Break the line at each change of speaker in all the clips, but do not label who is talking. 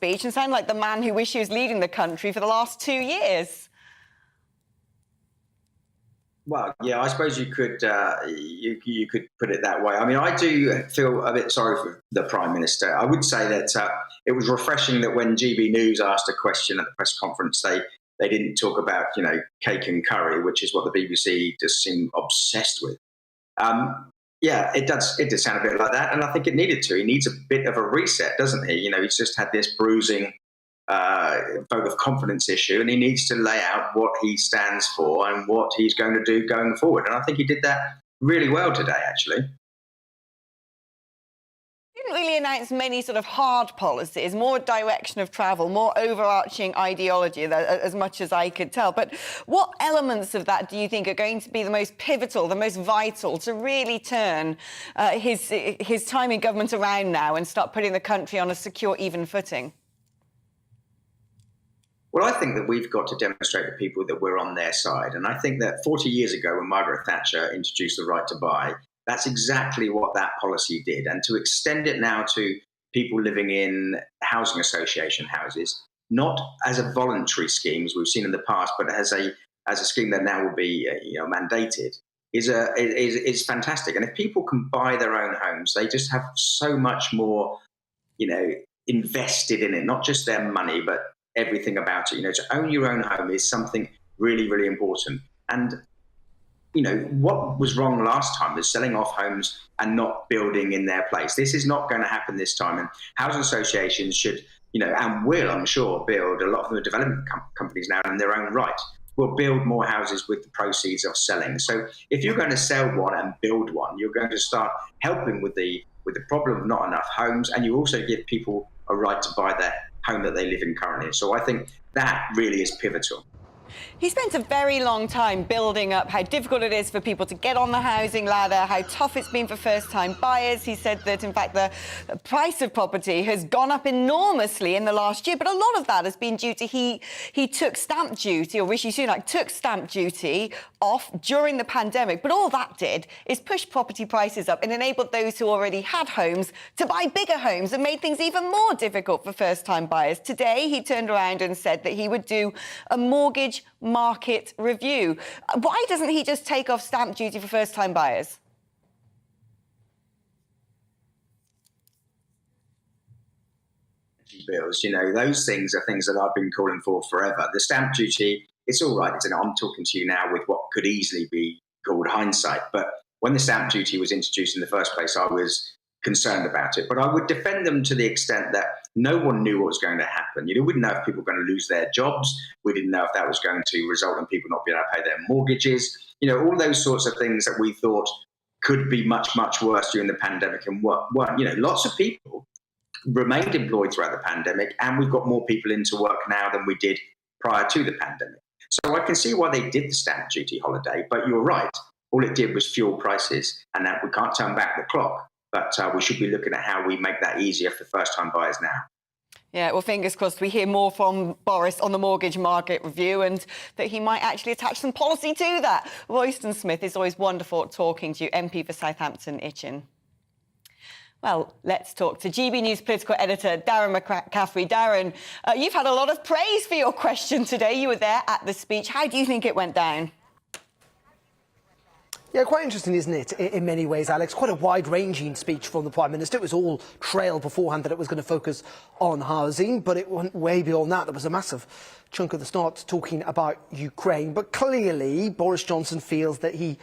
speech and sound like the man who wished he was leading the country for the last 2 years.
Well, yeah, I suppose you could you could put it that way. I mean, I do feel a bit sorry for the Prime Minister. I would say that it was refreshing that when GBNews asked a question at the press conference, they didn't talk about, you know, cake and curry, which is what the BBC just seem obsessed with. Yeah, it does sound a bit like that, and I think it needed to. He needs a bit of a reset, doesn't he? You know, he's just had this bruising vote of confidence issue, and he needs to lay out what he stands for and what he's going to do going forward. And I think he did that really well today, actually.
He didn't really announce many sort of hard policies, more direction of travel, more overarching ideology, as much as I could tell. But what elements of that do you think are going to be the most pivotal, the most vital to really turn his time in government around now and start putting the country on a secure, even footing?
Well, I think that we've got to demonstrate to people that we're on their side. And I think that 40 years ago, when Margaret Thatcher introduced the right to buy, that's exactly what that policy did. And to extend it now to people living in housing association houses, not as a voluntary scheme, as we've seen in the past, but as a scheme that now will be mandated, is fantastic. And if people can buy their own homes, they just have so much more, invested in it, not just their money, but everything about it. To own your own home is something really, really important. And what was wrong last time was selling off homes and not building in their place. This is not going to happen this time. And housing associations should, and will, I'm sure, build, a lot of the development companies now in their own right, will build more houses with the proceeds of selling. So if you're going to sell one and build one, you're going to start helping with the problem of not enough homes, and you also give people a right to buy their home that they live in currently. So I think that really is pivotal.
He spent a very long time building up how difficult it is for people to get on the housing ladder, how tough it's been for first-time buyers. He said that, in fact, the price of property has gone up enormously in the last year, but a lot of that has been due to he took stamp duty, or Rishi Sunak took stamp duty off during the pandemic. But all that did is push property prices up and enabled those who already had homes to buy bigger homes and made things even more difficult for first-time buyers. Today, he turned around and said that he would do a mortgage market review. Why doesn't he just take off stamp duty for first-time buyers?
Bills, those things are things that I've been calling for forever. The stamp duty, it's all right. I'm talking to you now with what could easily be called hindsight. But when the stamp duty was introduced in the first place, I was concerned about it. But I would defend them to the extent that no one knew what was going to happen. We didn't know if people were going to lose their jobs. We didn't know if that was going to result in people not being able to pay their mortgages. All those sorts of things that we thought could be much, much worse during the pandemic and weren't. Lots of people remained employed throughout the pandemic, and we've got more people into work now than we did prior to the pandemic. So I can see why they did the stamp duty holiday, but you're right. All it did was fuel prices, and that we can't turn back the clock. But we should be looking at how we make that easier for first-time buyers now.
Yeah, well, fingers crossed we hear more from Boris on the mortgage market review and that he might actually attach some policy to that. Royston Smith, is always wonderful talking to you, MP for Southampton Itchen. Well, let's talk to GB News political editor Darren McCaffrey. Darren, you've had a lot of praise for your question today. You were there at the speech. How do you think it went down?
Yeah, quite interesting, isn't it, in many ways, Alex? Quite a wide-ranging speech from the Prime Minister. It was all trail beforehand that it was going to focus on housing, but it went way beyond that. There was a massive chunk of the start talking about Ukraine. But clearly, Boris Johnson feels that he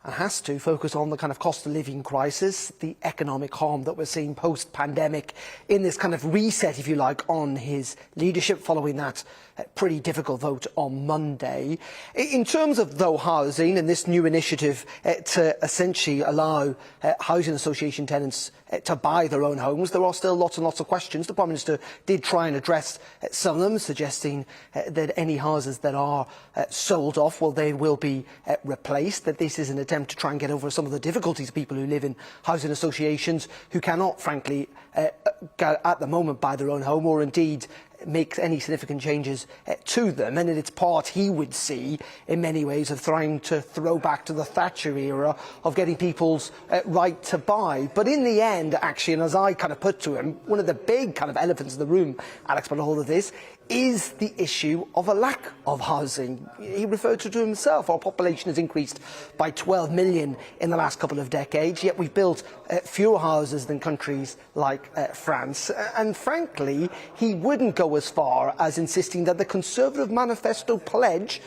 has to focus on the kind of cost of living crisis, the economic harm that we're seeing post-pandemic, in this kind of reset, if you like, on his leadership following that pretty difficult vote on Monday. In terms of, though, housing and this new initiative to essentially allow housing association tenants to buy their own homes, there are still lots and lots of questions. The Prime Minister did try and address some of them, suggesting that any houses that are sold off, well, they will be replaced, that this is an attempt to try and get over some of the difficulties of people who live in housing associations who cannot, frankly, at the moment buy their own home, or indeed makes any significant changes to them, and it's part he would see in many ways of trying to throw back to the Thatcher era of getting people's right to buy. But in the end, actually, and as I kind of put to him, one of the big kind of elephants in the room, Alex, but all of this, is the issue of a lack of housing. He referred to himself. Our population has increased by 12 million in the last couple of decades, yet we've built fewer houses than countries like France. And frankly, he wouldn't go as far as insisting that the Conservative manifesto pledge,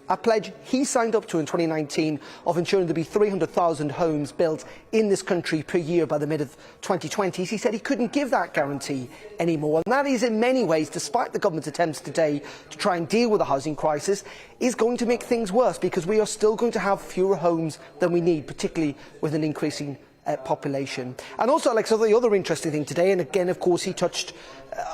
a pledge he signed up to in 2019 of ensuring there be 300,000 homes built in this country per year by the mid of 2020s. He said he couldn't give that guarantee anymore. And that is in many ways, despite the government's attempts today to try and deal with the housing crisis, is going to make things worse, because we are still going to have fewer homes than we need, particularly with an increasing population. And also, Alex, the other interesting thing today, and again, of course, he touched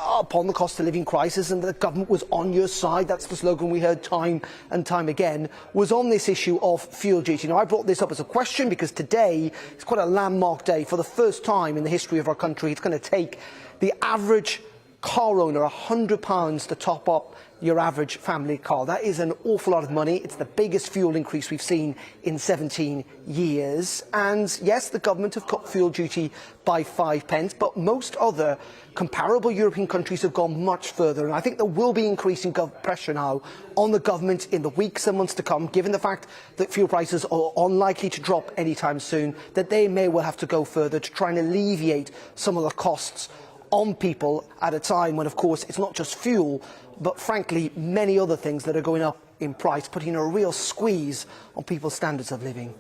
upon the cost of living crisis and the government was on your side. That's the slogan we heard time and time again, was on this issue of fuel duty. Now, I brought this up as a question because today is quite a landmark day. For the first time in the history of our country, it's going to take the average car owner £100 to top up your average family car. That is an awful lot of money. It's the biggest fuel increase we've seen in 17 years. And yes, the government have cut fuel duty by 5 pence, but most other comparable European countries have gone much further. And I think there will be increasing pressure now on the government in the weeks and months to come, given the fact that fuel prices are unlikely to drop anytime soon, that they may well have to go further to try and alleviate some of the costs on people at a time when, of course, it's not just fuel, but frankly, many other things that are going up in price, putting a real squeeze on people's standards of living.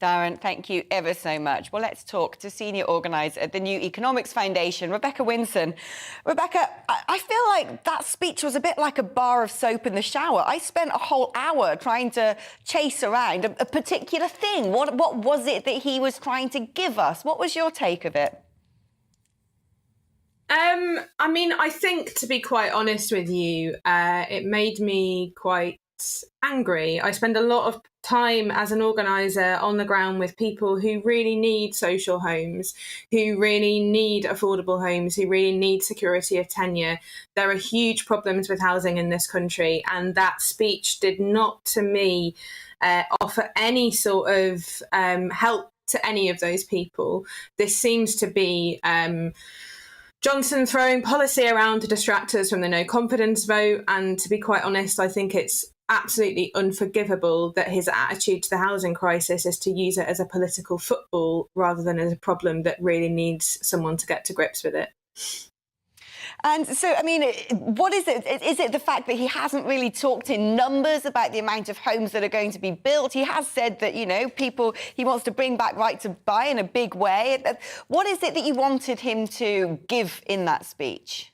Darren, thank you ever so much. Well, let's talk to senior organiser at the New Economics Foundation, Rebecca Winson. Rebecca, I feel like that speech was a bit like a bar of soap in the shower. I spent a whole hour trying to chase around a particular thing. What was it that he was trying to give us? What was your take of it?
I mean, I think, to be quite honest with you, it made me quite angry. I spend a lot of time as an organiser on the ground with people who really need social homes, who really need affordable homes, who really need security of tenure. There are huge problems with housing in this country, and that speech did not, to me, offer any sort of help to any of those people. This seems to be Johnson throwing policy around to distract us from the no confidence vote. And to be quite honest, I think it's absolutely unforgivable that his attitude to the housing crisis is to use it as a political football rather than as a problem that really needs someone to get to grips with it.
And so, I mean, what is it? Is it the fact that he hasn't really talked in numbers about the amount of homes that are going to be built? He has said that, you know, he wants to bring back right to buy in a big way. What is it that you wanted him to give in that speech?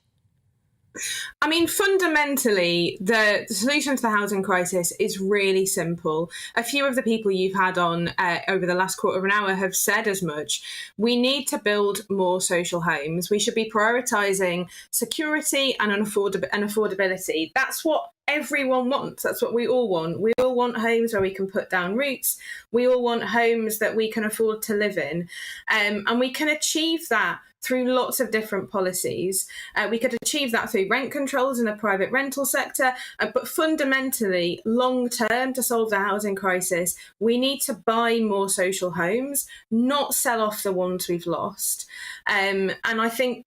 I mean, fundamentally, the solution to the housing crisis is really simple. A few of the people you've had on over the last quarter of an hour have said as much. We need to build more social homes. We should be prioritising security and affordability. That's what everyone wants. That's what we all want. We all want homes where we can put down roots. We all want homes that we can afford to live in. And we can achieve that through lots of different policies. We could achieve that through rent controls in the private rental sector, but fundamentally, long term, to solve the housing crisis, we need to buy more social homes, not sell off the ones we've lost. And I think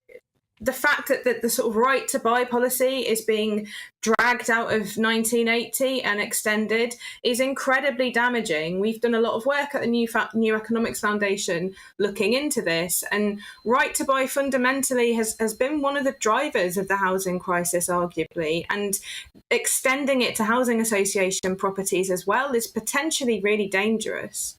the fact that the sort of right to buy policy is being dragged out of 1980 and extended is incredibly damaging. We've done a lot of work at the New Economics Foundation looking into this, and right to buy fundamentally has been one of the drivers of the housing crisis, arguably, and extending it to housing association properties as well is potentially really dangerous.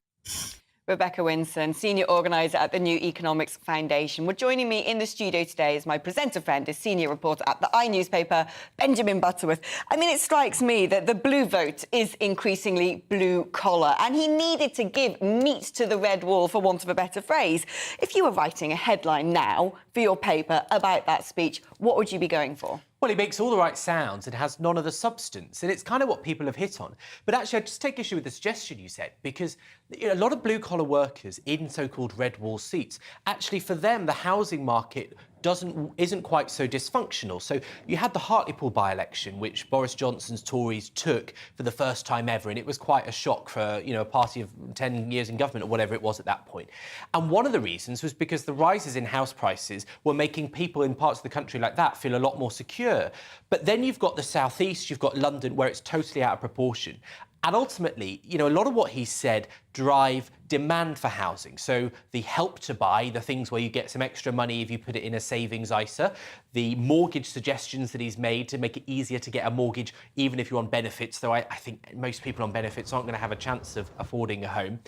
Rebecca Winson, senior organiser at the New Economics Foundation. Well, joining me in the studio today is my presenter friend, is senior reporter at the newspaper, Benjamin Butterworth. I mean, it strikes me that the blue vote is increasingly blue collar, and he needed to give meat to the red wall, for want of a better phrase. If you were writing a headline now for your paper about that speech, what would you be going for?
Well, he makes all the right sounds and has none of the substance, and it's kind of what people have hit on. But actually, I just take issue with the suggestion you said, because a lot of blue-collar workers in so-called red wall seats, actually for them, the housing market isn't quite so dysfunctional. So you had the Hartlepool by-election, which Boris Johnson's Tories took for the first time ever, and it was quite a shock for, you know, a party of 10 years in government or whatever it was at that point. And one of the reasons was because the rises in house prices were making people in parts of the country like that feel a lot more secure. But then you've got the South East, you've got London, where it's totally out of proportion. And ultimately, you know, a lot of what he said drive demand for housing. So the Help to Buy, the things where you get some extra money if you put it in a savings ISA, the mortgage suggestions that he's made to make it easier to get a mortgage, even if you're on benefits, though I think most people on benefits aren't going to have a chance of affording a home.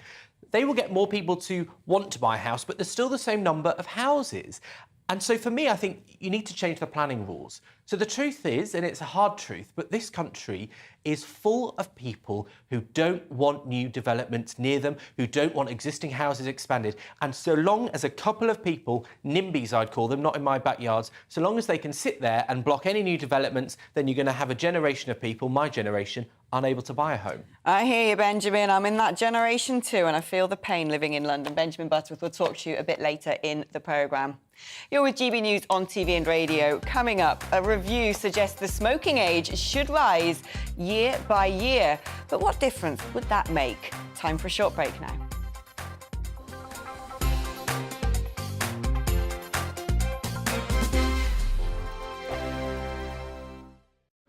They will get more people to want to buy a house, but there's still the same number of houses. And so for me, I think you need to change the planning rules. So the truth is, and it's a hard truth, but this country is full of people who don't want new developments near them, who don't want existing houses expanded. And so long as a couple of people, NIMBYs I'd call them, not in my backyards, so long as they can sit there and block any new developments, then you're going to have a generation of people, my generation, unable to buy a home.
I hear you, Benjamin. I'm in that generation too, and I feel the pain living in London. Benjamin Butterworth will talk to you a bit later in the programme. You're with GB News on TV and radio. Coming up, a review suggests the smoking age should rise year by year. But what difference would that make? Time for a short break now.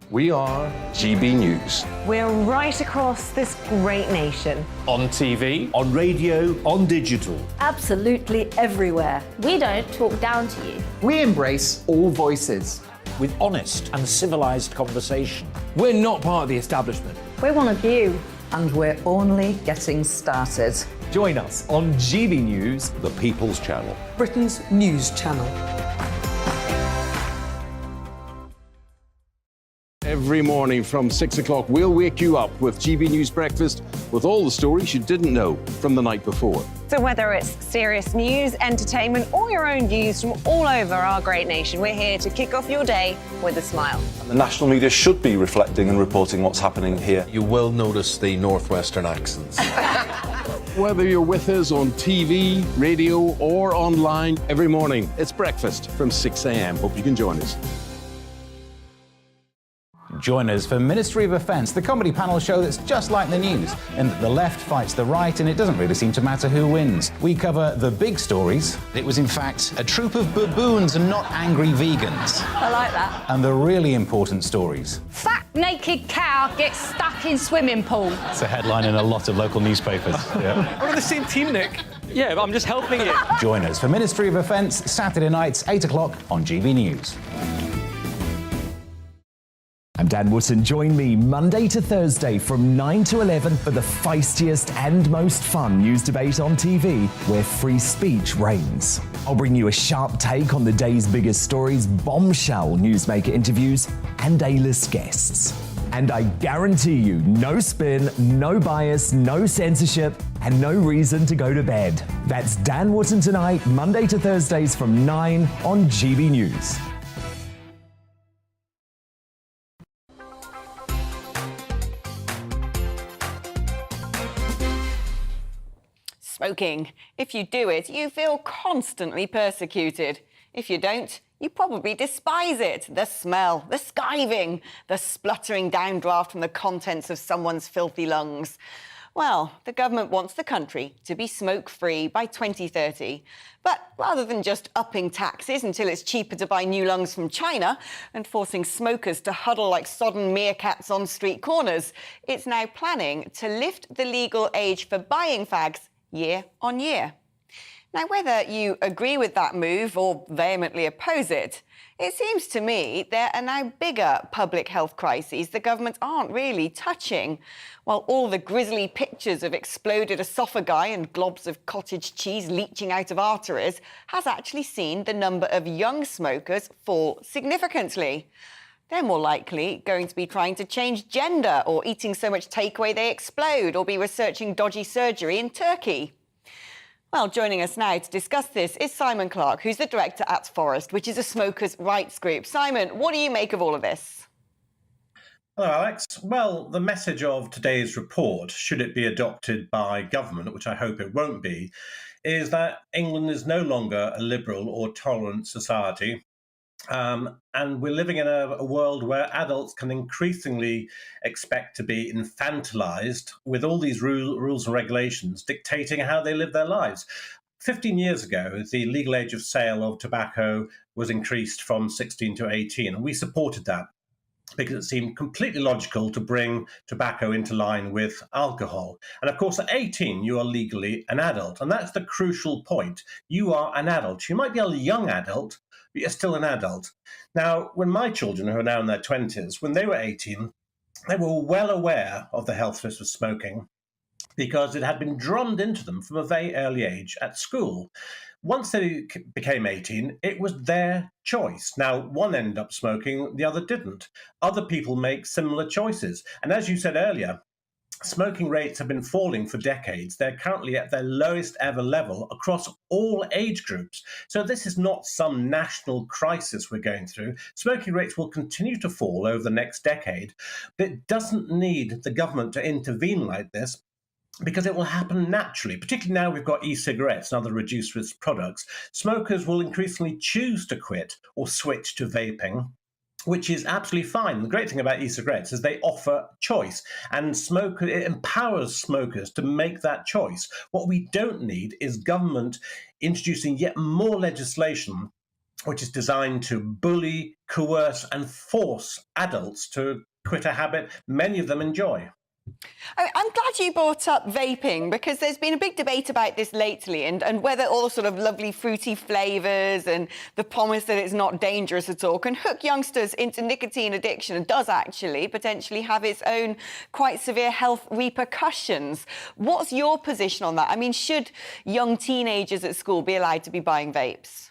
We are GB News.
We're right across this great nation.
On TV,
on radio, on digital.
Absolutely everywhere.
We don't talk down to you.
We embrace all voices.
With honest and civilised conversation.
We're not part of the establishment.
We're one of you.
And we're only getting started.
Join us on GB News,
the People's Channel.
Britain's news channel.
Every morning from 6 o'clock, we'll wake you up with GB News Breakfast with all the stories you didn't know from the night before.
So whether it's serious news, entertainment, or your own views from all over our great nation, we're here to kick off your day with a smile.
The national media should be reflecting and reporting what's happening here.
You will notice the northwestern accents.
Whether you're with us on TV, radio, or online, every morning, it's breakfast from 6 a.m. Hope you can join us.
Join us for Ministry of Offence, the comedy panel show that's just like the news, in that the left fights the right and it doesn't really seem to matter who wins. We cover the big stories. It was in fact a troop of baboons and not angry vegans.
I like that.
And the really important stories.
Fat naked cow gets stuck in swimming pool.
It's a headline in a lot of local newspapers.
Yeah. We're on the same team, Nick. Yeah, but I'm just helping you.
Join us for Ministry of Offence, Saturday nights, 8 o'clock on GB News.
I'm Dan Wootton. Join me Monday to Thursday from 9 to 11 for the feistiest and most fun news debate on TV, where free speech reigns. I'll bring you a sharp take on the day's biggest stories, bombshell newsmaker interviews, and A-list guests. And I guarantee you, no spin, no bias, no censorship, and no reason to go to bed. That's Dan Wootton tonight, Monday to Thursdays from 9 on GB News.
Smoking. If you do it, you feel constantly persecuted. If you don't, you probably despise it. The smell, the skiving, the spluttering downdraft from the contents of someone's filthy lungs. Well, the government wants the country to be smoke-free by 2030. But rather than just upping taxes until it's cheaper to buy new lungs from China and forcing smokers to huddle like sodden meerkats on street corners, it's now planning to lift the legal age for buying fags year on year. Now, whether you agree with that move or vehemently oppose it, it seems to me there are now bigger public health crises the government aren't really touching. While all the grisly pictures of exploded esophagi and globs of cottage cheese leaching out of arteries has actually seen the number of young smokers fall significantly. They're more likely going to be trying to change gender or eating so much takeaway they explode or be researching dodgy surgery in Turkey. Well, joining us now to discuss this is Simon Clarke, who's the director at Forest, which is a smokers' rights group. Simon, what do you make of all of this?
Hello, Alex. Well, the message of today's report, should it be adopted by government, which I hope it won't be, is that England is no longer a liberal or tolerant society. And we're living in a world where adults can increasingly expect to be infantilized with all these rules and regulations dictating how they live their lives. 15 years ago, the legal age of sale of tobacco was increased from 16 to 18, and we supported that because it seemed completely logical to bring tobacco into line with alcohol. And of course, at 18, you are legally an adult. And that's the crucial point. You are an adult. You might be a young adult, but you're still an adult. Now, when my children, who are now in their 20s, when they were 18, they were well aware of the health risks of smoking because it had been drummed into them from a very early age at school. Once they became 18, it was their choice. Now, one ended up smoking, the other didn't. Other people make similar choices. And as you said earlier, smoking rates have been falling for decades. They're currently at their lowest ever level across all age groups. So this is not some national crisis we're going through. Smoking rates will continue to fall over the next decade, but it doesn't need the government to intervene like this, because it will happen naturally. Particularly now we've got e-cigarettes and other reduced risk products. Smokers will increasingly choose to quit or switch to vaping, which is absolutely fine. The great thing about e-cigarettes is they offer choice, and it empowers smokers to make that choice. What we don't need is government introducing yet more legislation which is designed to bully, coerce, and force adults to quit a habit many of them enjoy.
I'm glad you brought up vaping, because there's been a big debate about this lately, and whether all the sort of lovely fruity flavours and the promise that it's not dangerous at all can hook youngsters into nicotine addiction, and does actually potentially have its own quite severe health repercussions. What's your position on that? I mean, should young teenagers at school be allowed to be buying vapes?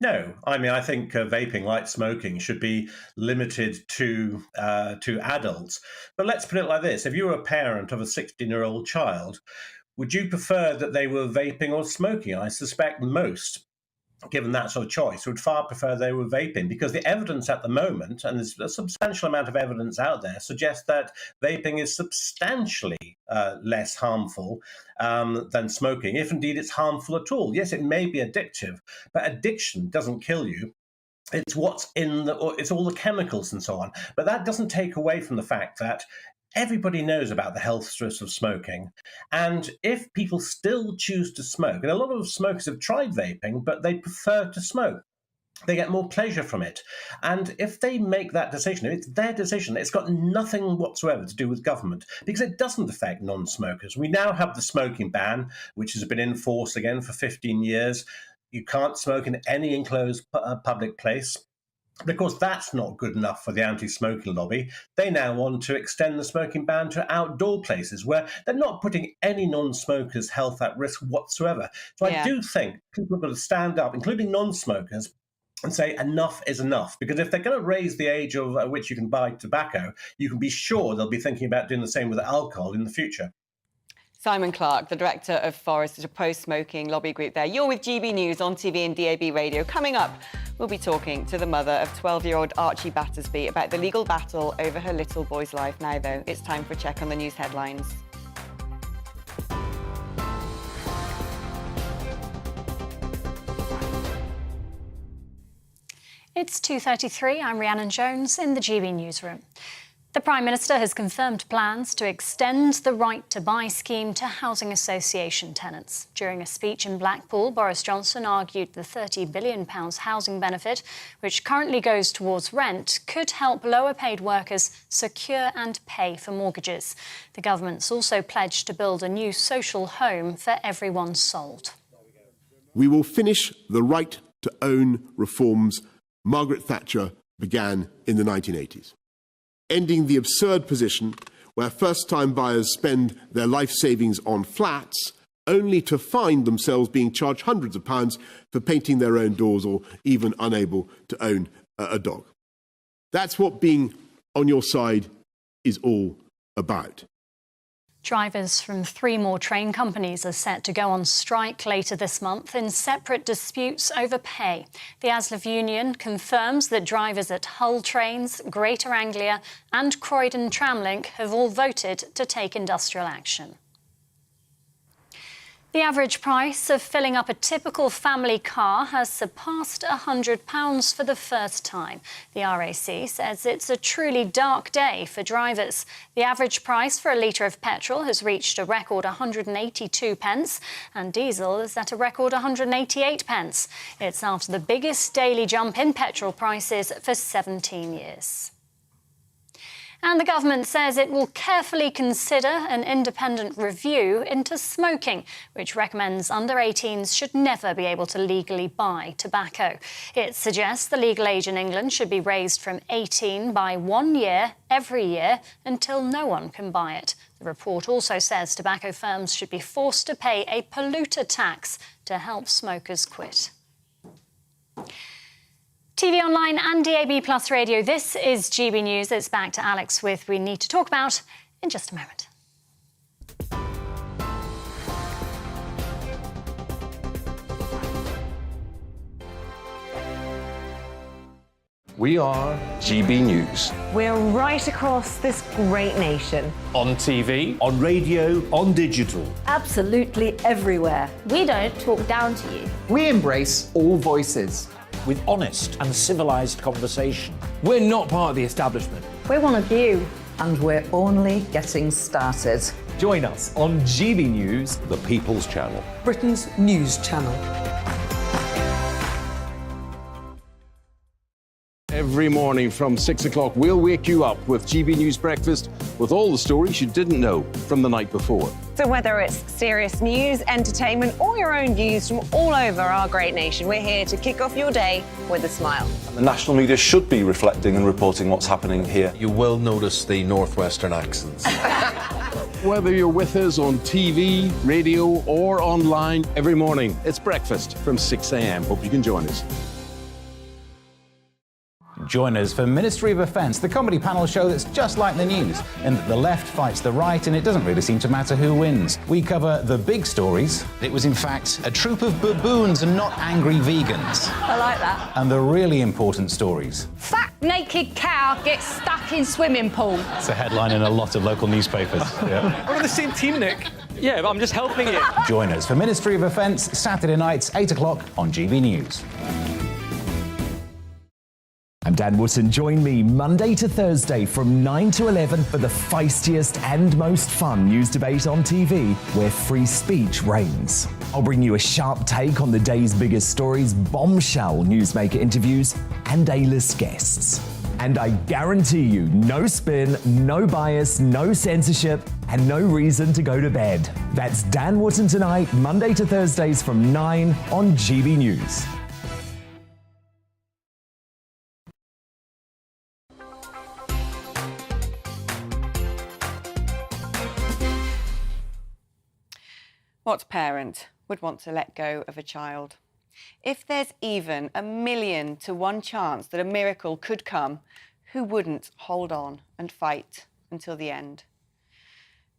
No, I mean, I think vaping, like smoking, should be limited to adults. But let's put it like this. If you were a parent of a 16-year-old child, would you prefer that they were vaping or smoking? I suspect most, given that sort of choice, would far prefer they were vaping, because the evidence at the moment, and there's a substantial amount of evidence out there, suggests that vaping is substantially less harmful than smoking, if indeed it's harmful at all. Yes, it may be addictive, but addiction doesn't kill you. It's what's it's all the chemicals and so on. But that doesn't take away from the fact that everybody knows about the health risks of smoking. And if people still choose to smoke, and a lot of smokers have tried vaping, but they prefer to smoke, they get more pleasure from it. And if they make that decision, if it's their decision, it's got nothing whatsoever to do with government, because it doesn't affect non-smokers. We now have the smoking ban, which has been in force again for 15 years. You can't smoke in any enclosed public place. Because that's not good enough for the anti-smoking lobby, they now want to extend the smoking ban to outdoor places where they're not putting any non-smokers' health at risk whatsoever. So I do think people have got to stand up, including non-smokers, and say enough is enough. Because if they're going to raise the age at which you can buy tobacco, you can be sure they'll be thinking about doing the same with alcohol in the future.
Simon Clark, the director of Forest, a pro-smoking lobby group there. You're with GB News on TV and DAB radio. Coming up, we'll be talking to the mother of 12-year-old Archie Battersbee about the legal battle over her little boy's life. Now, though, it's time for a check on the news headlines.
It's 2:33. I'm Rhiannon Jones in the GB newsroom. The Prime Minister has confirmed plans to extend the right to buy scheme to housing association tenants. During a speech in Blackpool, Boris Johnson argued the £30 billion housing benefit, which currently goes towards rent, could help lower-paid workers secure and pay for mortgages. The government's also pledged to build a new social home for everyone sold.
We will finish the right to own reforms Margaret Thatcher began in the 1980s. Ending the absurd position where first-time buyers spend their life savings on flats only to find themselves being charged hundreds of pounds for painting their own doors or even unable to own a dog. That's what being on your side is all about.
Drivers from 3 more train companies are set to go on strike later this month in separate disputes over pay. The ASLEF union confirms that drivers at Hull Trains, Greater Anglia and Croydon Tramlink have all voted to take industrial action. The average price of filling up a typical family car has surpassed £100 for the first time. The RAC says it's a truly dark day for drivers. The average price for a litre of petrol has reached a record 182 pence and diesel is at a record 188 pence. It's after the biggest daily jump in petrol prices for 17 years. And the government says it will carefully consider an independent review into smoking, which recommends under 18s should never be able to legally buy tobacco. It suggests the legal age in England should be raised from 18 by 1 year every year until no one can buy it. The report also says tobacco firms should be forced to pay a polluter tax to help smokers quit. TV online and DAB Plus radio, this is GB News. It's back to Alex with We Need to Talk About in just a moment.
We are GB News.
We're right across this great nation.
On TV,
on radio, on digital.
Absolutely everywhere.
We don't talk down to you.
we embrace all voices.
With honest and civilised conversation.
We're not part of the establishment.
We're one of you. And we're only getting started.
Join us on GB News,
The People's Channel.
Britain's news channel.
Every morning from 6 o'clock, we'll wake you up with GB News Breakfast with all the stories you didn't know from the night before.
So whether it's serious news, entertainment, or your own views from all over our great nation, we're here to kick off your day with a smile.
The national media should be reflecting and reporting what's happening here.
You will notice the northwestern accents.
Whether you're with us on TV, radio, or online, every morning, it's breakfast from 6 a.m. Hope you can join us.
Join us for Ministry of Defence, the comedy panel show that's just like the news, in that the left fights the right and it doesn't really seem to matter who wins. We cover the big stories. It was in fact a troop of baboons and not angry vegans.
I like that.
And the really important stories.
Fat naked cow gets stuck in swimming pool.
It's a headline in a lot of local newspapers. Yeah.
We're on the same team, Nick. Yeah, but I'm just helping you.
Join us for Ministry of Defence, Saturday nights, 8 o'clock on GB News.
I'm Dan Wootton. Join me Monday to Thursday from 9 to 11 for the feistiest and most fun news debate on TV, where free speech reigns. I'll bring you a sharp take on the day's biggest stories, bombshell newsmaker interviews, and A-list guests. And I guarantee you, no spin, no bias, no censorship, and no reason to go to bed. That's Dan Wootton tonight, Monday to Thursdays from 9 on GB News.
What parent would want to let go of a child? If there's even 1,000,000 to 1 chance that a miracle could come, who wouldn't hold on and fight until the end?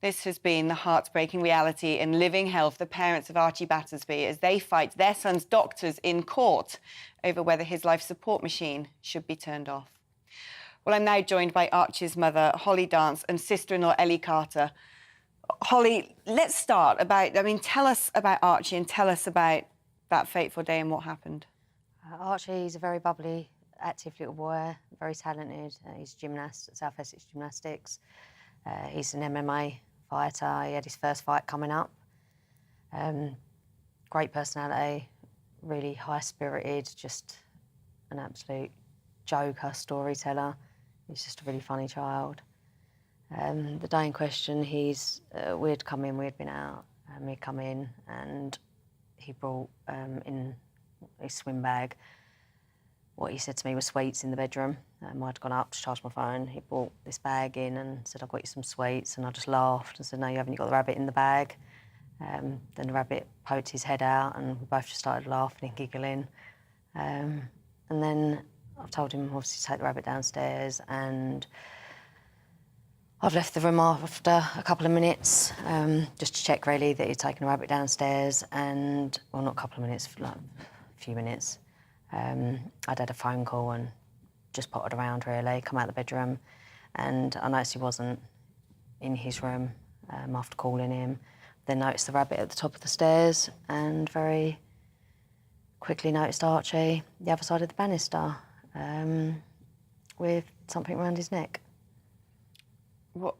This has been the heartbreaking reality in living hell for the parents of Archie Battersbee as they fight their son's doctors in court over whether his life support machine should be turned off. Well, I'm now joined by Archie's mother, Holly Dance, and sister-in-law, Ellie Carter. Holly, let's start tell us about Archie and tell us about that fateful day and what happened.
Archie's a very bubbly, active little boy, very talented. He's a gymnast at South Essex Gymnastics. He's an MMA fighter. He had his first fight coming up. Great personality, really high-spirited, just an absolute joker, storyteller. He's just a really funny child. The day in question, we'd come in, we'd been out, and we'd come in, and he brought in his swim bag. What he said to me was sweets in the bedroom. I'd gone up to charge my phone. He brought this bag in and said, "I've got you some sweets," and I just laughed and said, "No, you haven't, you've got the rabbit in the bag." Then the rabbit poked his head out, and we both just started laughing and giggling. And then I told him, obviously, to take the rabbit downstairs, and I've left the room after a couple of minutes, just to check, really, that he'd taken the rabbit downstairs, and, well, not a couple of minutes, like a few minutes. I'd had a phone call and just potted around, really, come out of the bedroom, and I noticed he wasn't in his room after calling him. then noticed the rabbit at the top of the stairs and very quickly noticed Archie the other side of the banister with something around his neck.
What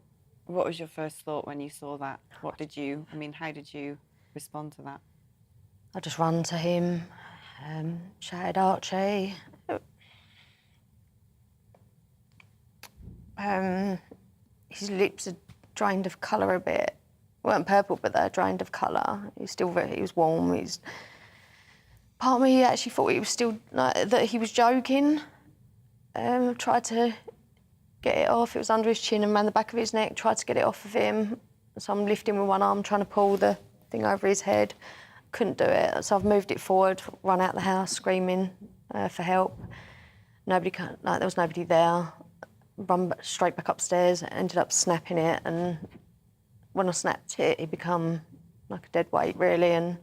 was your first thought when you saw that? How did you respond to that?
I just ran to him, shouted, Archie. His lips had drained of colour a bit. Weren't purple, but they're drained of colour. He was warm. Part of me actually thought he was still, that he was joking. Tried to get it off. It was under his chin and around the back of his neck. Tried to get it off of him. So I'm lifting with one arm, trying to pull the thing over his head. Couldn't do it. So I've moved it forward, run out the house screaming for help. There was nobody there. Run straight back upstairs, ended up snapping it, and when I snapped it, he become like a dead weight, really, and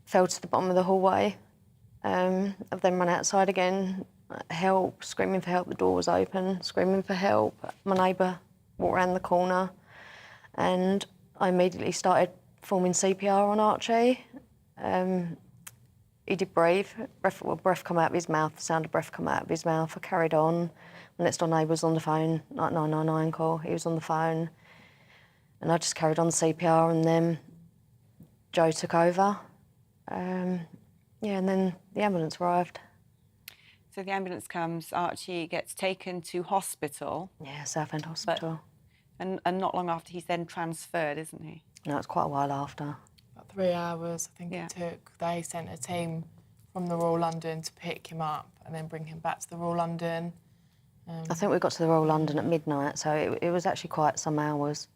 fell to the bottom of the hallway. I've then run outside again, help, screaming for help. The door was open, screaming for help. My neighbour walked around the corner, and I immediately started performing CPR on Archie. He did breathe. Breath come out of his mouth, the sound of breath come out of his mouth. I carried on. My next door neighbour was on the phone, like 999 call. He was on the phone. And I just carried on CPR, and then Joe took over. And then the ambulance arrived.
So the ambulance comes, Archie gets taken to hospital.
Yeah, Southend Hospital.
And not long after, he's then transferred, isn't he?
No, it's quite a while after.
About 3 hours, I think it took. They sent a team from the Royal London to pick him up and then bring him back to the Royal London.
I think we got to the Royal London at midnight, so it was actually quite some hours.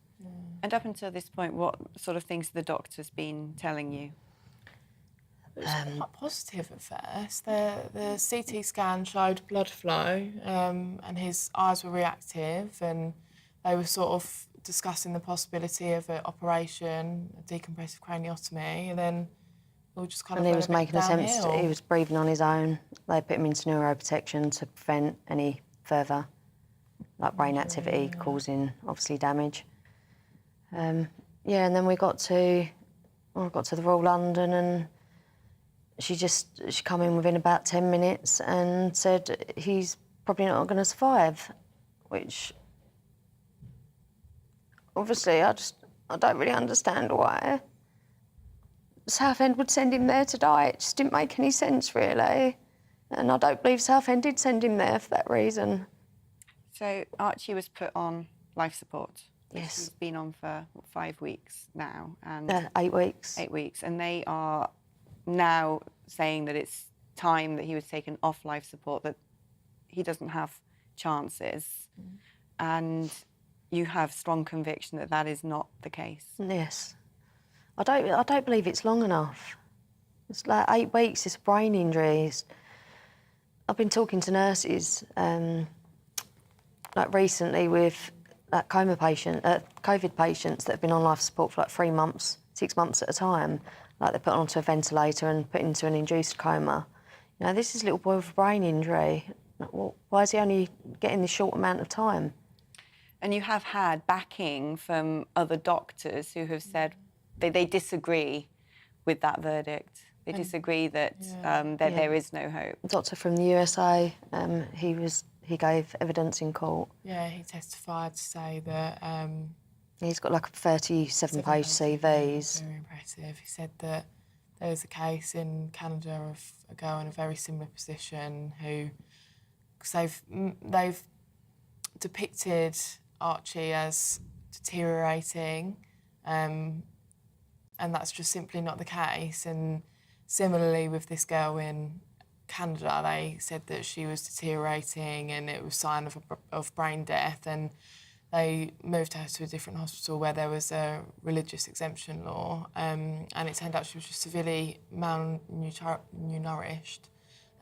And up until this point, what sort of things have the doctors been telling you?
It was quite positive at first. The CT scan showed blood flow, and his eyes were reactive, and they were sort of discussing the possibility of an operation, a decompressive craniotomy, and then we just kind of.
And he was making attempts. He was breathing on his own. They put him into neuroprotection to prevent any further, brain activity causing obviously damage. And then we got to the Royal London, and she come in within about 10 minutes and said he's probably not going to survive, which obviously I don't really understand why Southend would send him there to die. It just didn't make any sense, really. And I don't believe Southend did send him there for that reason.
So Archie was put on life support.
Yes.
He's been on for 5 weeks now. And
8 weeks.
8 weeks. And they are now saying that it's time that he was taken off life support, that he doesn't have chances. And you have strong conviction that that is not the case.
Yes. I don't believe it's long enough. It's like 8 weeks, it's a brain injury. I've been talking to nurses recently with COVID patients that have been on life support for 3 months, 6 months at a time. They're put onto a ventilator and put into an induced coma. This is a little boy with a brain injury. Why is he only getting this short amount of time?
And you have had backing from other doctors who have said they disagree with that verdict. They disagree that there is no hope.
A doctor from the USA, he gave evidence in court.
Yeah, he testified to say that.
He's got a 37-page CV.
Very impressive. He said that there was a case in Canada of a girl in a very similar position because they've depicted Archie as deteriorating, and that's just simply not the case. And similarly with this girl in Canada, they said that she was deteriorating and it was a sign of brain death, and they moved her to a different hospital where there was a religious exemption law, and it turned out she was just severely malnourished,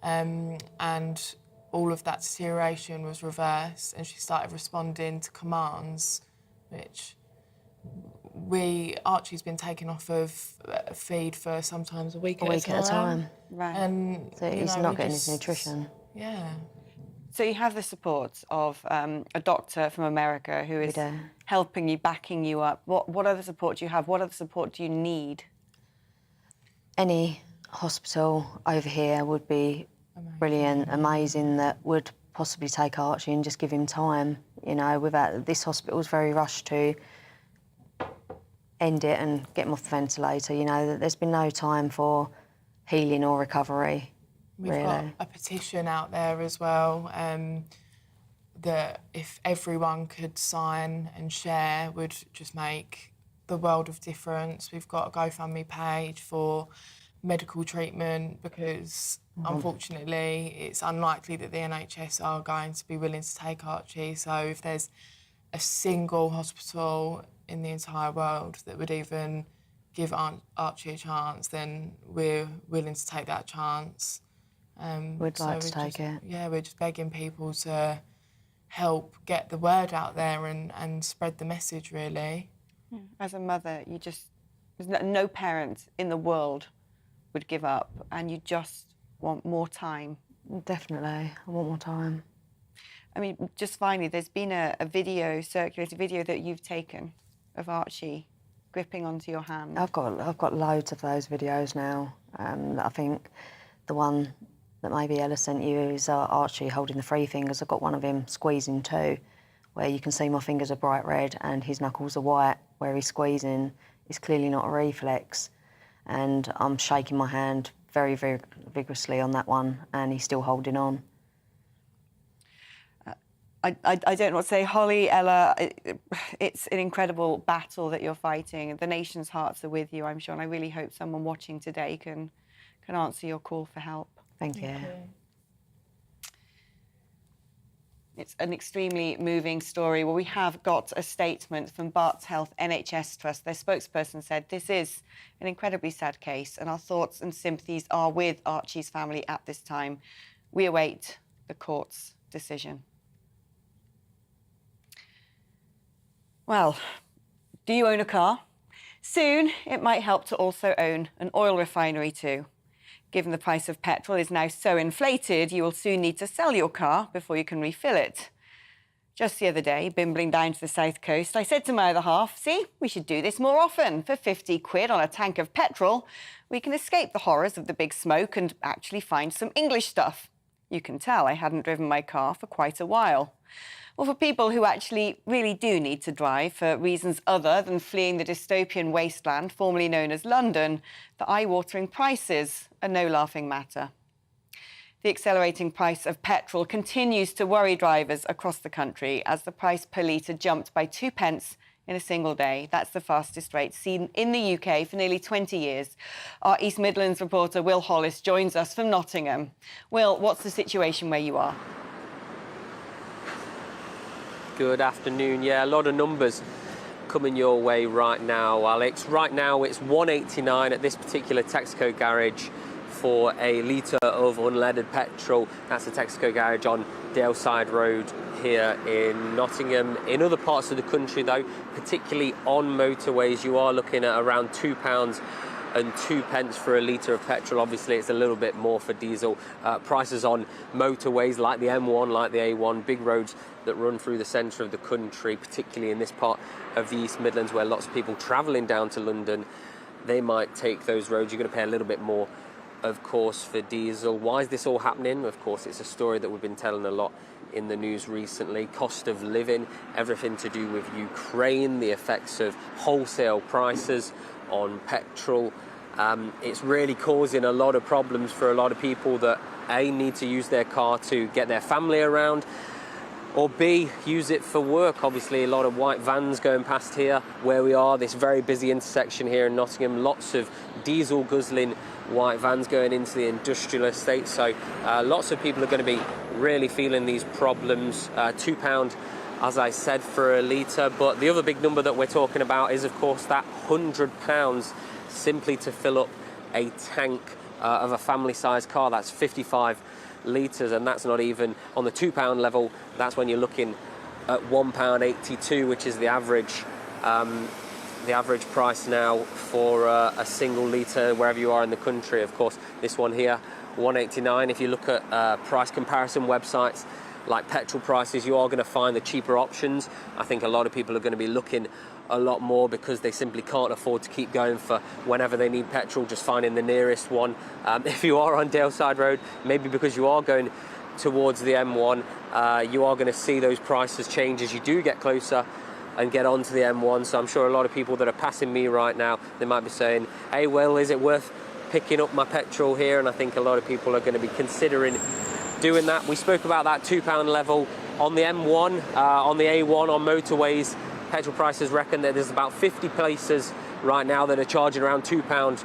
and all of that deterioration was reversed, and she started responding to commands, which Archie's been taken off of feed for sometimes a week at a time.
Right.
And
so he's not getting his nutrition.
Yeah.
So you have the support of a doctor from America who is helping you, backing you up. What other support do you have? What other support do you need?
Any hospital over here would be brilliant, amazing, that would possibly take Archie and just give him time. You know, without this hospital was very rushed to end it and get him off the ventilator. You know, there's been no time for healing or recovery.
We've got a petition out there as well that if everyone could sign and share would just make the world of difference. We've got a GoFundMe page for medical treatment because unfortunately it's unlikely that the NHS are going to be willing to take Archie. So if there's a single hospital in the entire world that would even give Archie a chance, then we're willing to take that chance.
We'd like to take it.
Yeah, we're just begging people to help get the word out there and spread the message, really.
As a mother, there's no parent in the world would give up, and you just want more time.
Definitely, I want more time.
I mean, just finally, there's been a video, circulated video that you've taken of Archie gripping onto your hand.
I've got loads of those videos now. I think the one that maybe Ella sent you is Archie holding the three fingers. I've got one of him squeezing two, where you can see my fingers are bright red and his knuckles are white, where he's squeezing. It's clearly not a reflex. And I'm shaking my hand very, very vigorously on that one, and he's still holding on.
I don't know what to say. Holly, Ella, it's an incredible battle that you're fighting. The nation's hearts are with you, I'm sure, and I really hope someone watching today can answer your call for help.
Thank you.
It's an extremely moving story. Well, we have got a statement from Barts Health NHS Trust. Their spokesperson said this is an incredibly sad case, and our thoughts and sympathies are with Archie's family at this time. We await the court's decision. Well, do you own a car? Soon, it might help to also own an oil refinery too. Given the price of petrol is now so inflated, you will soon need to sell your car before you can refill it. Just the other day, bimbling down to the south coast, I said to my other half, see, we should do this more often. For 50 quid on a tank of petrol, we can escape the horrors of the big smoke and actually find some English stuff. You can tell I hadn't driven my car for quite a while. Well, for people who actually really do need to drive for reasons other than fleeing the dystopian wasteland formerly known as London, the eye-watering prices are no laughing matter. The accelerating price of petrol continues to worry drivers across the country as the price per litre jumped by 2 pence in a single day. That's the fastest rate seen in the UK for nearly 20 years. Our East Midlands reporter Will Hollis joins us from Nottingham. Will, what's the situation where you are?
Good afternoon. Yeah, a lot of numbers coming your way right now, Alex. Right now it's £1.89 at this particular Texaco garage for a litre of unleaded petrol. That's the Texaco garage on Daleside Road here in Nottingham. In other parts of the country though, particularly on motorways, you are looking at around £2 and 2 pence for a litre of petrol. Obviously it's a little bit more for diesel. Prices on motorways like the M1, like the A1, big roads that run through the centre of the country, particularly in this part of the East Midlands where lots of people travelling down to London, they might take those roads. You're going to pay a little bit more, of course, for diesel. Why is this all happening? Of course, it's a story that we've been telling a lot in the news recently. Cost of living, everything to do with Ukraine, the effects of wholesale prices on petrol. It's really causing a lot of problems for a lot of people that A, need to use their car to get their family around, or B, use it for work. Obviously a lot of white vans going past here where we are, this very busy intersection here in Nottingham, lots of diesel guzzling white vans going into the industrial estate, so lots of people are going to be really feeling these problems. £2, as I said, for a litre, but the other big number that we're talking about is of course that £100 simply to fill up a tank of a family-sized car. That's 55 litres, and that's not even on the £2 level. That's when you're looking at £1.82, which is the average price now for a single litre wherever you are in the country. Of course, this one here, £1.89. If you look at price comparison websites like petrol prices, you are going to find the cheaper options. I think a lot of people are going to be looking a lot more because they simply can't afford to keep going for whenever they need petrol, just finding the nearest one. If you are on Daleside Road, maybe because you are going towards the M1, you are going to see those prices change as you do get closer and get onto the M1. So I'm sure a lot of people that are passing me right now, they might be saying, hey, Will, is it worth picking up my petrol here? And I think a lot of people are going to be considering doing that. We spoke about that £2 level on the M1, on the A1, on motorways. Petrol prices reckon that there's about 50 places right now that are charging around £2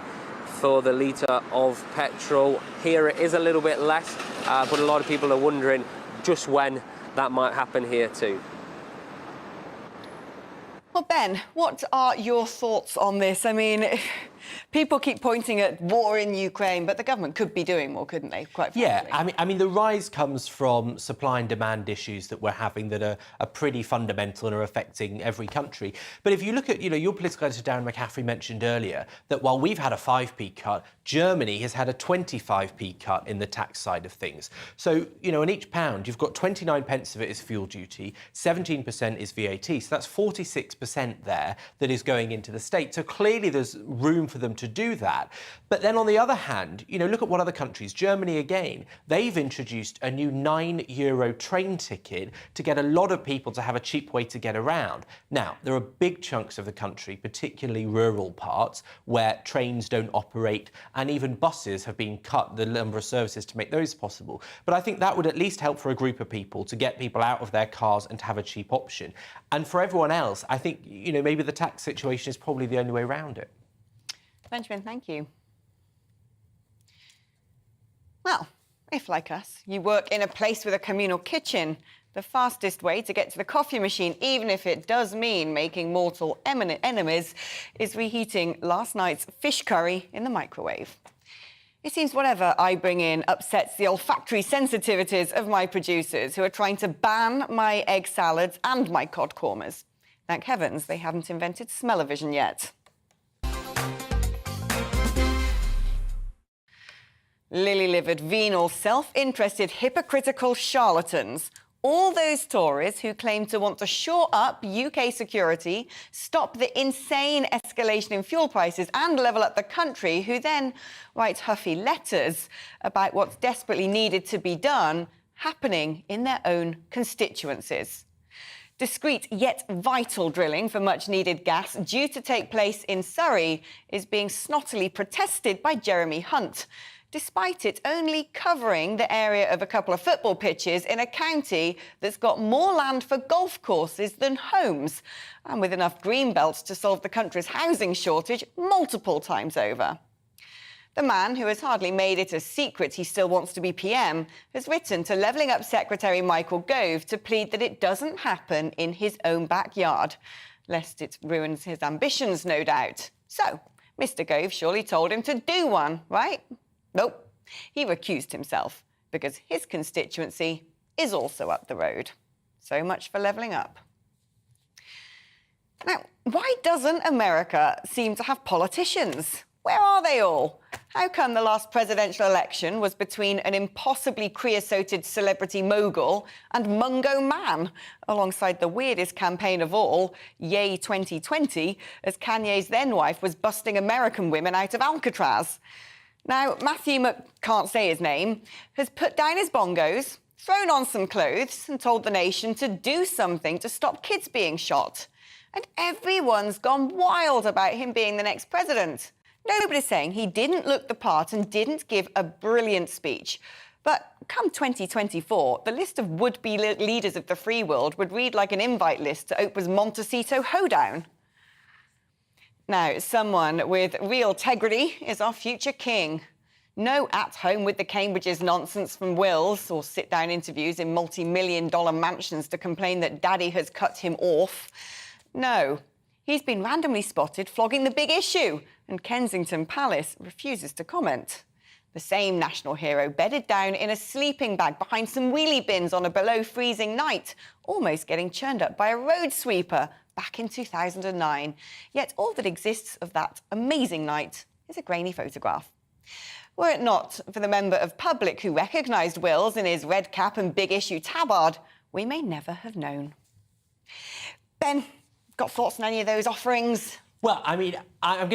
for the litre of petrol. Here it is a little bit less, but a lot of people are wondering just when that might happen here too.
Well, Ben, what are your thoughts on this? I mean, people keep pointing at war in Ukraine, but the government could be doing more, couldn't they? Quite frankly.
Yeah, I mean, the rise comes from supply and demand issues that we're having that are pretty fundamental and are affecting every country. But if you look at, your political editor Darren McCaffrey mentioned earlier that while we've had a 5p cut, Germany has had a 25p cut in the tax side of things. So, on each pound, you've got 29 pence of it is fuel duty, 17% is VAT. So that's 46% there that is going into the state. So clearly there's room for them to do that. But then on the other hand, look at what other countries, Germany again, they've introduced a new €9 train ticket to get a lot of people to have a cheap way to get around. Now, there are big chunks of the country, particularly rural parts, where trains don't operate and even buses have been cut, the number of services to make those possible. But I think that would at least help for a group of people to get people out of their cars and to have a cheap option. And for everyone else, I think, maybe the tax situation is probably the only way around it.
Benjamin, thank you. Well, if, like us, you work in a place with a communal kitchen, the fastest way to get to the coffee machine, even if it does mean making mortal enemies, is reheating last night's fish curry in the microwave. It seems whatever I bring in upsets the olfactory sensitivities of my producers, who are trying to ban my egg salads and my cod kormas. Thank heavens they haven't invented smell-o-vision yet. Lily-livered, venal, self-interested, hypocritical charlatans. All those Tories who claim to want to shore up UK security, stop the insane escalation in fuel prices and level up the country, who then write huffy letters about what's desperately needed to be done happening in their own constituencies. Discreet yet vital drilling for much-needed gas due to take place in Surrey is being snottily protested by Jeremy Hunt, despite it only covering the area of a couple of football pitches in a county that's got more land for golf courses than homes, and with enough green belts to solve the country's housing shortage multiple times over. The man, who has hardly made it a secret he still wants to be PM, has written to Levelling Up Secretary Michael Gove to plead that it doesn't happen in his own backyard, lest it ruins his ambitions, no doubt. So, Mr. Gove surely told him to do one, right? Nope. He recused himself because his constituency is also up the road. So much for levelling up. Now, why doesn't America seem to have politicians? Where are they all? How come the last presidential election was between an impossibly creosoted celebrity mogul and Mungo Man, alongside the weirdest campaign of all, Yay 2020, as Kanye's then-wife was busting American women out of Alcatraz? Now, Matthew can't say his name, has put down his bongos, thrown on some clothes and told the nation to do something to stop kids being shot. And everyone's gone wild about him being the next president. Nobody's saying he didn't look the part and didn't give a brilliant speech. But come 2024, the list of would-be leaders of the free world would read like an invite list to Oprah's Montecito hoedown. Now, someone with real integrity is our future king. No at-home with the Cambridges nonsense from Wills or sit-down interviews in multi-million-dollar mansions to complain that daddy has cut him off. No, he's been randomly spotted flogging the big issue, and Kensington Palace refuses to comment. The same national hero bedded down in a sleeping bag behind some wheelie bins on a below-freezing night, almost getting churned up by a road sweeper back in 2009. Yet all that exists of that amazing night is a grainy photograph. Were it not for the member of public who recognised Wills in his red cap and big issue tabard, we may never have known. Ben, got thoughts on any of those offerings?
Well, I mean, I'm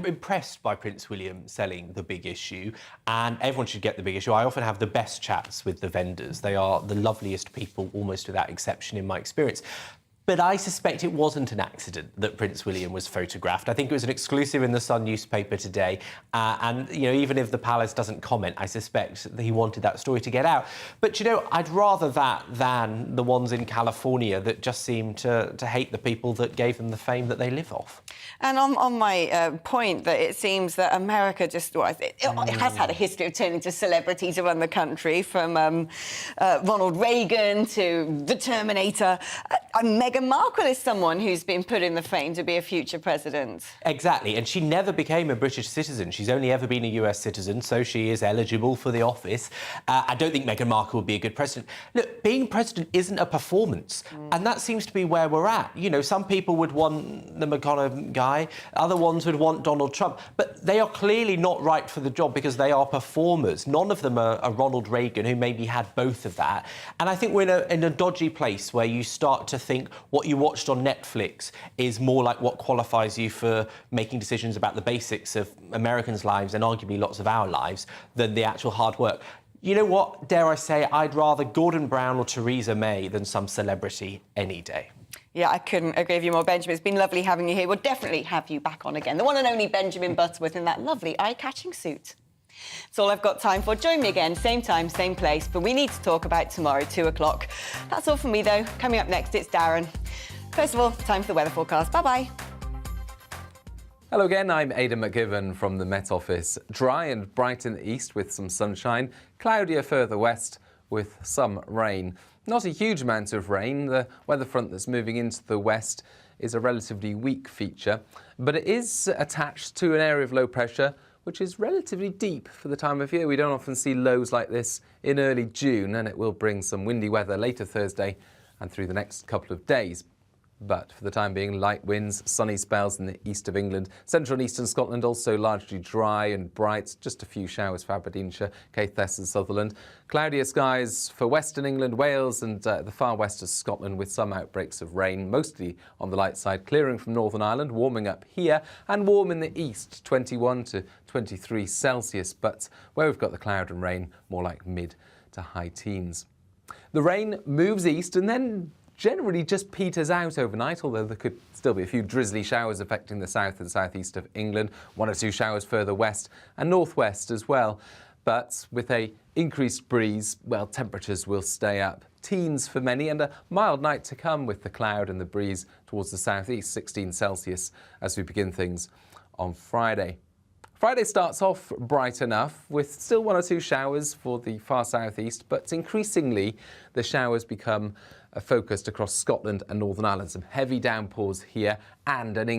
impressed by Prince William selling the big issue, and everyone should get the big issue. I often have the best chats with the vendors. They are the loveliest people, almost without exception, in my experience. But I suspect it wasn't an accident that Prince William was photographed. I think it was an exclusive in the Sun newspaper today. And, you know, even if the palace doesn't comment, I suspect that he wanted that story to get out. But, you know, I'd rather that than the ones in California that just seem to hate the people that gave them the fame that they live off.
And on my point that it seems that America just, it has had a history of turning to celebrity to run the country, from Ronald Reagan to the Terminator. Meghan Markle is someone who's been put in the frame to be a future president.
Exactly, and she never became a British citizen. She's only ever been a US citizen, so she is eligible for the office. I don't think Meghan Markle would be a good president. Look, being president isn't a performance, and that seems to be where we're at. You know, some people would want the McConnell guy, other ones would want Donald Trump, but they are clearly not right for the job because they are performers. None of them are Ronald Reagan, who maybe had both of that. And I think we're in a dodgy place where you start to think what you watched on Netflix is more like what qualifies you for making decisions about the basics of Americans' lives and arguably lots of our lives than the actual hard work. You know what? Dare I say, I'd rather Gordon Brown or Theresa May than some celebrity any day.
Yeah, I couldn't agree with you more, Benjamin. It's been lovely having you here. We'll definitely have you back on again. The one and only Benjamin Butterworth in that lovely eye-catching suit. That's all I've got time for. Join me again, same time, same place. But we need to talk about tomorrow, 2 o'clock. That's all from me, though. Coming up next, it's Darren. First of all, time for the weather forecast. Bye-bye.
Hello again, I'm Aidan McGibbon from the Met Office. Dry and bright in the east with some sunshine, cloudier further west with some rain. Not a huge amount of rain. The weather front that's moving into the west is a relatively weak feature, but it is attached to an area of low pressure which is relatively deep for the time of year. We don't often see lows like this in early June, and it will bring some windy weather later Thursday and through the next couple of days. But for the time being, light winds, sunny spells in the east of England. Central and eastern Scotland also largely dry and bright. Just a few showers for Aberdeenshire, Caithness and Sutherland. Cloudier skies for western England, Wales and the far west of Scotland with some outbreaks of rain, mostly on the light side. Clearing from Northern Ireland, warming up here and warm in the east, 21 to 23 Celsius. But where we've got the cloud and rain, more like mid to high teens. The rain moves east and then generally just peters out overnight, although there could still be a few drizzly showers affecting the south and southeast of England, 1 or 2 showers further west and northwest as well. But with a increased breeze, well, temperatures will stay up. Teens for many and a mild night to come with the cloud and the breeze towards the southeast, 16 Celsius as we begin things on Friday. Friday starts off bright enough with still 1 or 2 showers for the far southeast, but increasingly the showers become focused across Scotland and Northern Ireland. Some heavy downpours here and an